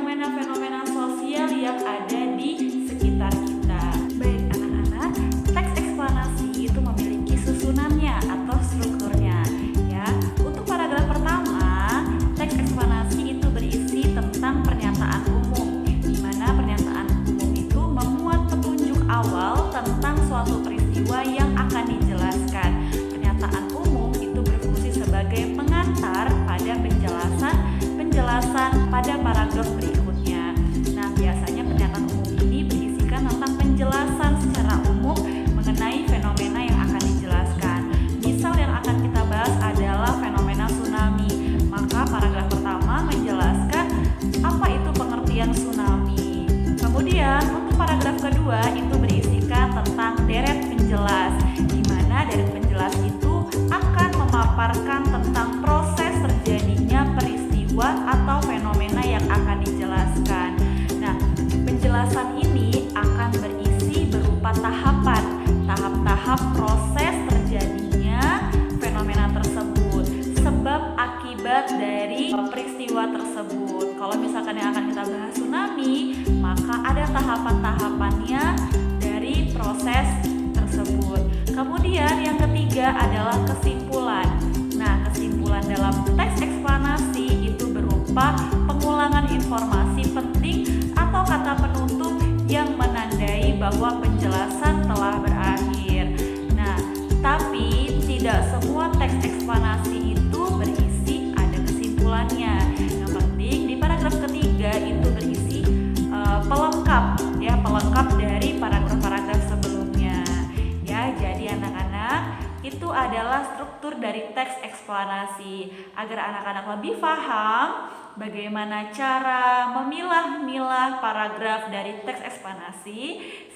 fenomena-fenomena sosial yang ada di sekitar kita. Baik anak-anak, teks eksplanasi itu memiliki susunannya atau strukturnya. Ya, untuk paragraf pertama, teks eksplanasi itu berisi tentang pernyataan umum, di mana pernyataan umum itu memuat petunjuk awal tentang suatu peristiwa yang akan dijelaskan. Pernyataan umum itu berfungsi sebagai pengantar pada penjelasan pada paragraf berikutnya. Nah, biasanya pernyataan umum ini berisikan tentang penjelasan secara umum mengenai fenomena yang akan dijelaskan. Misal yang akan kita bahas adalah fenomena tsunami. Maka paragraf pertama menjelaskan apa itu pengertian tsunami. Kemudian untuk paragraf kedua itu berisikan tentang deret penjelas, di mana deret penjelas itu akan memaparkan tentang proses terjadinya peristiwa atau fenomena yang akan dijelaskan. Nah, penjelasan ini akan berisi berupa tahap-tahap proses terjadinya fenomena tersebut, sebab akibat dari peristiwa tersebut. Kalau misalkan yang akan kita bahas tsunami, maka ada tahapan-tahapannya dari proses tersebut. Kemudian yang ketiga adalah kesimpulan. Nah, kesimpulan dalam teks eksplanasi itu berupa pengulangan informasi penting atau kata penutup yang menandai bahwa penjelasan telah berakhir. Nah, tapi tidak semua teks eksplanasi itu berisi ada kesimpulannya. Yang penting di paragraf ketiga itu berisi pelengkap dari paragraf-paragraf sebelumnya. Ya, jadi anak-anak, itu adalah struktur dari teks eksplanasi. Agar anak-anak lebih paham bagaimana cara memilah-milah paragraf dari teks eksplanasi,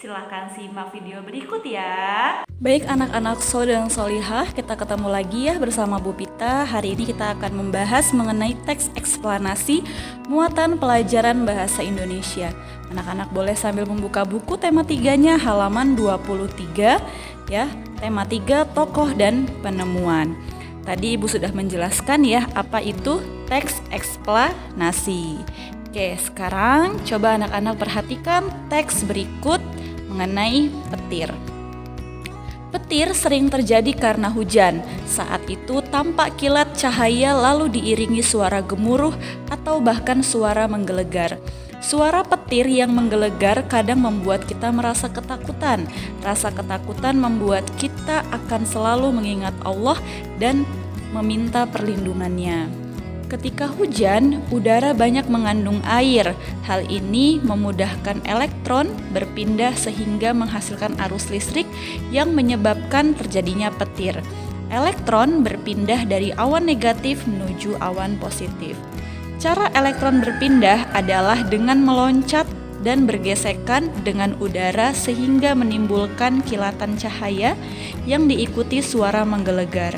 silahkan simak video berikut ya. Baik anak-anak Soli dan Solihah, kita ketemu lagi ya bersama Bu Pita. Hari ini kita akan membahas mengenai teks eksplanasi muatan pelajaran bahasa Indonesia. Anak-anak boleh sambil membuka buku tema 3-nya halaman 23 ya. Tema 3 tokoh dan penemuan. Tadi Ibu sudah menjelaskan ya apa itu teks eksplanasi. Oke, sekarang coba anak-anak perhatikan teks berikut mengenai petir. Petir sering terjadi karena hujan. Saat itu tampak kilat cahaya lalu diiringi suara gemuruh atau bahkan suara menggelegar. Suara petir yang menggelegar kadang membuat kita merasa ketakutan. Rasa ketakutan membuat kita akan selalu mengingat Allah dan meminta perlindungannya. Ketika hujan, udara banyak mengandung air. Hal ini memudahkan elektron berpindah sehingga menghasilkan arus listrik yang menyebabkan terjadinya petir. Elektron berpindah dari awan negatif menuju awan positif. Cara elektron berpindah adalah dengan meloncat dan bergesekan dengan udara sehingga menimbulkan kilatan cahaya yang diikuti suara menggelegar.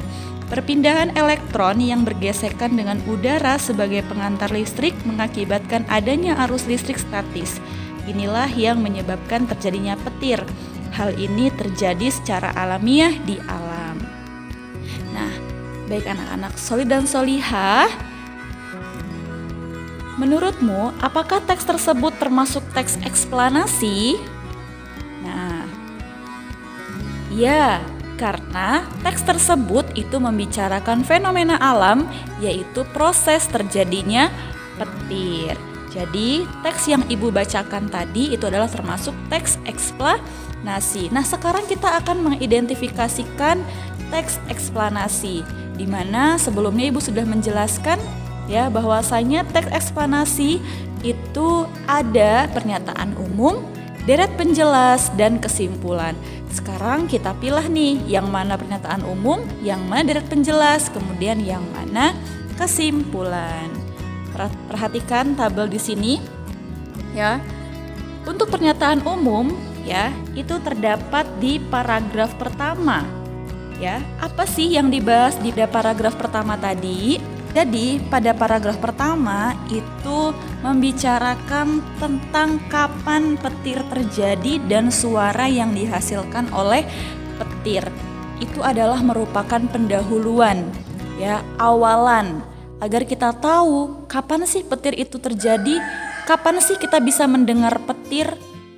Perpindahan elektron yang bergesekan dengan udara sebagai pengantar listrik mengakibatkan adanya arus listrik statis. Inilah yang menyebabkan terjadinya petir. Hal ini terjadi secara alamiah di alam. Nah, baik anak-anak Soli dan Solihah, menurutmu apakah teks tersebut termasuk teks eksplanasi? Nah, ya, karena teks tersebut itu membicarakan fenomena alam, yaitu proses terjadinya petir. Jadi teks yang Ibu bacakan tadi itu adalah termasuk teks eksplanasi. Nah, sekarang kita akan mengidentifikasikan teks eksplanasi, di mana sebelumnya Ibu sudah menjelaskan ya bahwasanya teks eksplanasi itu ada pernyataan umum, deret penjelas, dan kesimpulan. Sekarang kita pilih nih yang mana pernyataan umum, yang mana deret penjelas, kemudian yang mana kesimpulan. Perhatikan tabel di sini ya. Untuk pernyataan umum ya, itu terdapat di paragraf pertama. Ya, apa sih yang dibahas di paragraf pertama tadi? Jadi pada paragraf pertama itu membicarakan tentang kapan petir terjadi dan suara yang dihasilkan oleh petir. Itu adalah merupakan pendahuluan, ya, awalan agar kita tahu kapan sih petir itu terjadi, kapan sih kita bisa mendengar petir?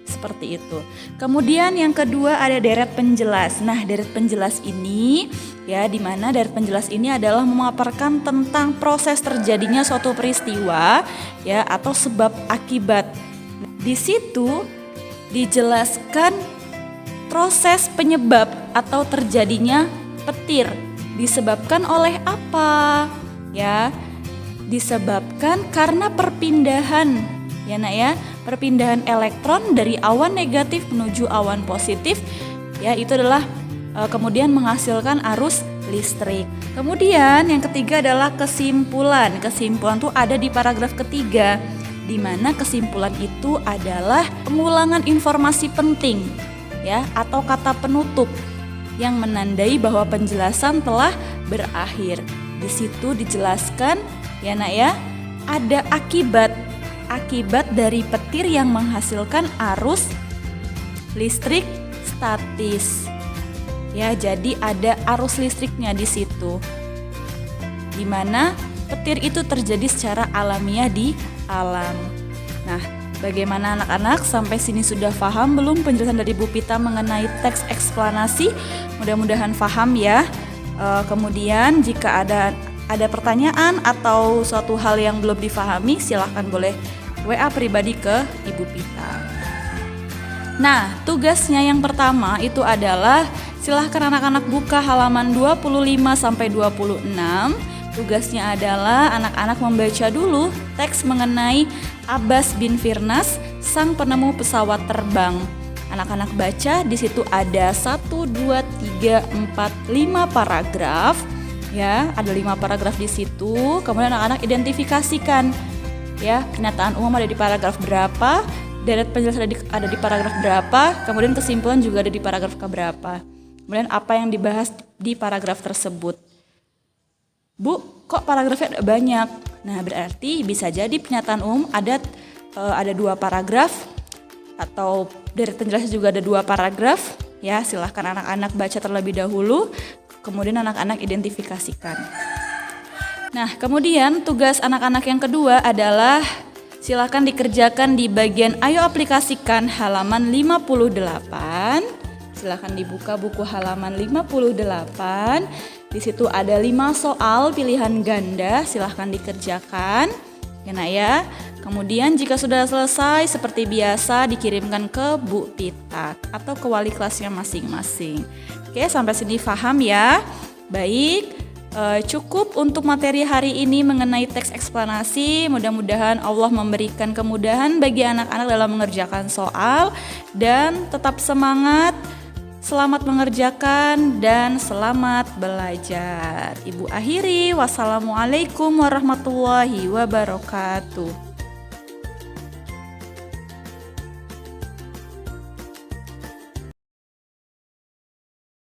Seperti itu. Kemudian yang kedua ada deret penjelas. Nah, deret penjelas ini ya, di mana deret penjelas ini adalah memaparkan tentang proses terjadinya suatu peristiwa ya, atau sebab akibat. Di situ dijelaskan proses penyebab atau terjadinya petir. Disebabkan oleh apa? Ya, disebabkan karena perpindahan ya nak ya, perpindahan elektron dari awan negatif menuju awan positif ya, itu adalah kemudian menghasilkan arus listrik. Kemudian yang ketiga adalah kesimpulan. Kesimpulan itu ada di paragraf ketiga, di mana kesimpulan itu adalah pengulangan informasi penting ya, atau kata penutup yang menandai bahwa penjelasan telah berakhir. Di situ dijelaskan ya nak ya, ada akibat dari petir yang menghasilkan arus listrik statis. Ya, jadi ada arus listriknya di situ. Di mana petir itu terjadi secara alamiah di alam. Nah, bagaimana anak-anak? Sampai sini sudah paham belum penjelasan dari Bu Pita mengenai teks eksplanasi? Mudah-mudahan paham ya. Kemudian jika ada pertanyaan atau suatu hal yang belum difahami, silahkan boleh WA pribadi ke Ibu Pita. Nah, tugasnya yang pertama itu adalah silahkan anak-anak buka halaman 25 sampai 26. Tugasnya adalah anak-anak membaca dulu teks mengenai Abbas bin Firnas, sang penemu pesawat terbang. Anak-anak baca, di situ ada 1, 2, 3, 4, 5 paragraf. Ya, ada 5 paragraf di situ. Kemudian anak-anak identifikasikan ya, kenyataan umum ada di paragraf berapa, deret penjelasan ada di paragraf berapa, kemudian kesimpulan juga ada di paragraf keberapa. Kemudian apa yang dibahas di paragraf tersebut. Bu, kok paragrafnya ada banyak? Nah, berarti bisa jadi pernyataan umum ada 2 paragraf, atau deret penjelasan juga ada 2 paragraf. Ya, silahkan anak-anak baca terlebih dahulu, kemudian anak-anak identifikasikan. Nah, kemudian tugas anak-anak yang kedua adalah silakan dikerjakan di bagian ayo aplikasikan halaman 58. Silakan dibuka buku halaman 58. Di situ ada 5 soal pilihan ganda, silakan dikerjakan. Ya nak ya. Kemudian jika sudah selesai seperti biasa dikirimkan ke Bu Pita atau ke wali kelasnya masing-masing. Oke, sampai sini paham ya. Baik. Cukup untuk materi hari ini mengenai teks eksplanasi. Mudah-mudahan Allah memberikan kemudahan bagi anak-anak dalam mengerjakan soal. Dan tetap semangat, selamat mengerjakan, dan selamat belajar. Ibu akhiri, wassalamualaikum warahmatullahi wabarakatuh.